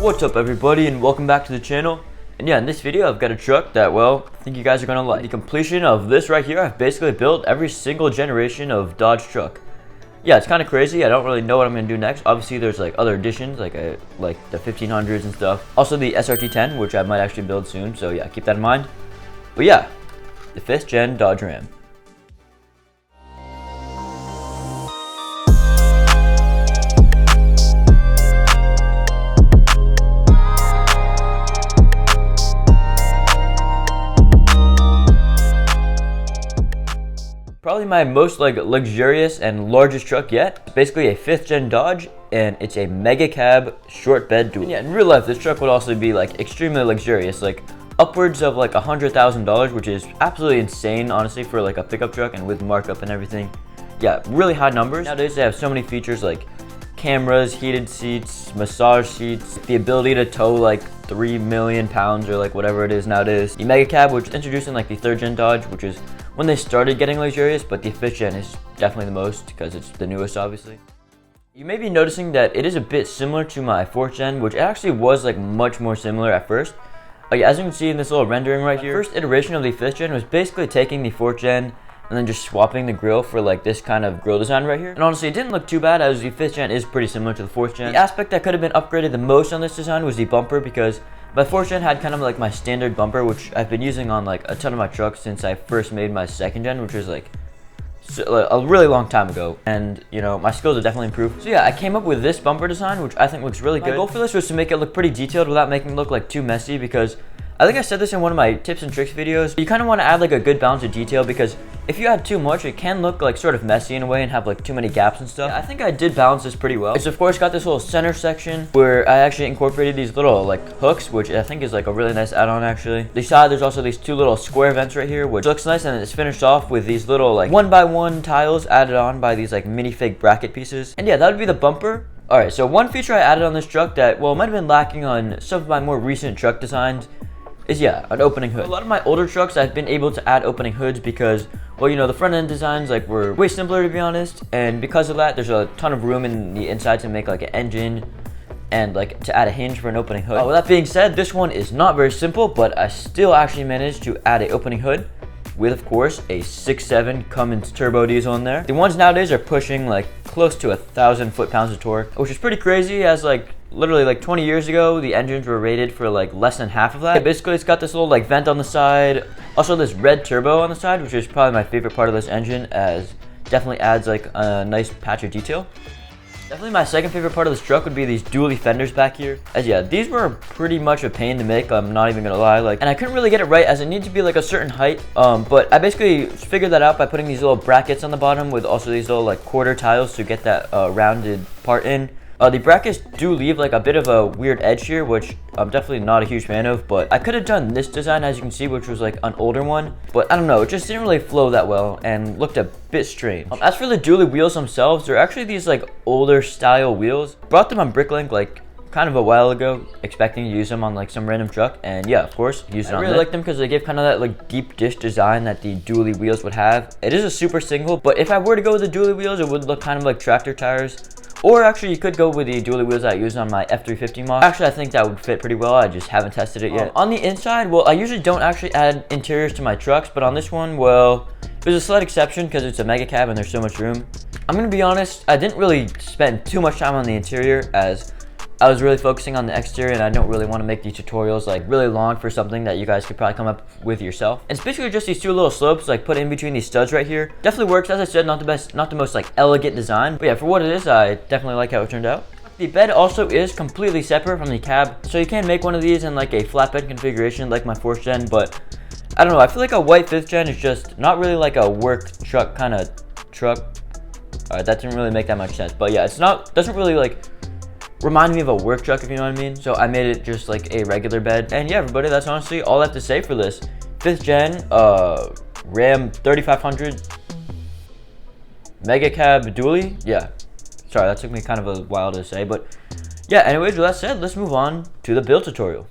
What's up everybody and welcome back to the channel. And yeah, in this video I've got a truck that, well, I think you guys are gonna like. The completion of this right here, I've basically built every single generation of Dodge truck. Yeah, it's kind of crazy. I don't really know what I'm gonna do next. Obviously there's like other additions like the 1500s and stuff. Also the SRT10, which I might actually build soon, so yeah, keep that in mind. But yeah, the 5th gen Dodge Ram. Probably my most luxurious and largest truck yet. It's basically a 5th gen Dodge, and it's a mega cab short bed dually. Yeah, in real life this truck would also be extremely luxurious, upwards of $100,000, which is absolutely insane honestly for a pickup truck and with markup and everything. Yeah, really high numbers. Nowadays they have so many features like cameras, heated seats, massage seats, the ability to tow 3 million pounds or whatever it is nowadays. The mega cab, which is introduced in the 3rd gen Dodge, which is when they started getting luxurious, but the 5th gen is definitely the most because it's the newest, obviously. You may be noticing that it is a bit similar to my 4th gen, which actually was much more similar at first. As you can see in this little rendering right here, the first iteration of the 5th gen was basically taking the 4th gen and then just swapping the grille for this kind of grille design right here. And honestly, it didn't look too bad, as the 5th gen is pretty similar to the 4th gen. The aspect that could have been upgraded the most on this design was the bumper, because my 4th gen had kind of my standard bumper, which I've been using on a ton of my trucks since I first made my 2nd gen, which was a really long time ago. And you know, my skills have definitely improved. So yeah, I came up with this bumper design, which I think looks really good. My goal for this was to make it look pretty detailed without making it look too messy, because I think I said this in one of my tips and tricks videos. You kind of want to add a good balance of detail, because if you add too much, it can look sort of messy in a way and have too many gaps and stuff. Yeah, I think I did balance this pretty well. It's of course got this little center section where I actually incorporated these little hooks, which I think is a really nice add-on actually. The side, there's also these 2 little square vents right here, which looks nice, and it's finished off with these little 1x1 tiles added on by these minifig bracket pieces. And yeah, that would be the bumper. Alright, so one feature I added on this truck that, well, might have been lacking on some of my more recent truck designs is, yeah, an opening hood. A lot of my older trucks I've been able to add opening hoods because, well, you know, the front end designs were way simpler, to be honest, and because of that there's a ton of room in the inside to make an engine and to add a hinge for an opening hood. With that being said, this one is not very simple, but I still actually managed to add an opening hood with, of course, a 6.7 Cummins turbo diesel in there. The ones nowadays are pushing close to 1,000 foot-pounds of torque, which is pretty crazy, as literally 20 years ago the engines were rated for less than half of that. Yeah, basically it's got this little vent on the side, also this red turbo on the side, which is probably my favorite part of this engine, as definitely adds a nice patch of detail. Definitely my second favorite part of this truck would be these dually fenders back here, as yeah, these were pretty much a pain to make, I'm not even gonna lie, and I couldn't really get it right, as it needs to be a certain height, but I basically figured that out by putting these little brackets on the bottom with also these little quarter tiles to get that rounded part in. The brackets do leave a bit of a weird edge here, which I'm definitely not a huge fan of, but I could have done this design, as you can see, which was an older one, but I don't know, it just didn't really flow that well and looked a bit strange. As for the dually wheels themselves, they're actually these older style wheels. Brought them on Bricklink kind of a while ago, expecting to use them on some random truck, and yeah, of course, used it on. I really like them because they give kind of that deep dish design that the dually wheels would have. It is a super single, but if I were to go with the dually wheels, it would look kind of like tractor tires. Or actually, you could go with the dually wheels I use on my F350 mod. Actually, I think that would fit pretty well. I just haven't tested it yet. On the inside, well, I usually don't actually add interiors to my trucks, but on this one, well, there's a slight exception because it's a mega cab and there's so much room. I'm gonna be honest, I didn't really spend too much time on the interior, as I was really focusing on the exterior, and I don't really want to make these tutorials really long for something that you guys could probably come up with yourself. And it's basically just these 2 little slopes put in between these studs right here. Definitely works, as I said, not the most elegant design, but yeah, for what it is, I definitely like how it turned out. The bed also is completely separate from the cab, so you can make one of these in a flatbed configuration like my 4th gen, but I don't know, I feel a white 5th gen is just not really a work truck kind of truck. Alright, that didn't really make that much sense, but yeah, doesn't really remind me of a work truck, if you know what I mean. So I made it just a regular bed. And yeah, everybody, that's honestly all I have to say for this 5th gen Ram 3500 mega cab dually. Yeah, sorry, that took me kind of a while to say, but yeah, anyways, with that said, let's move on to the build tutorial.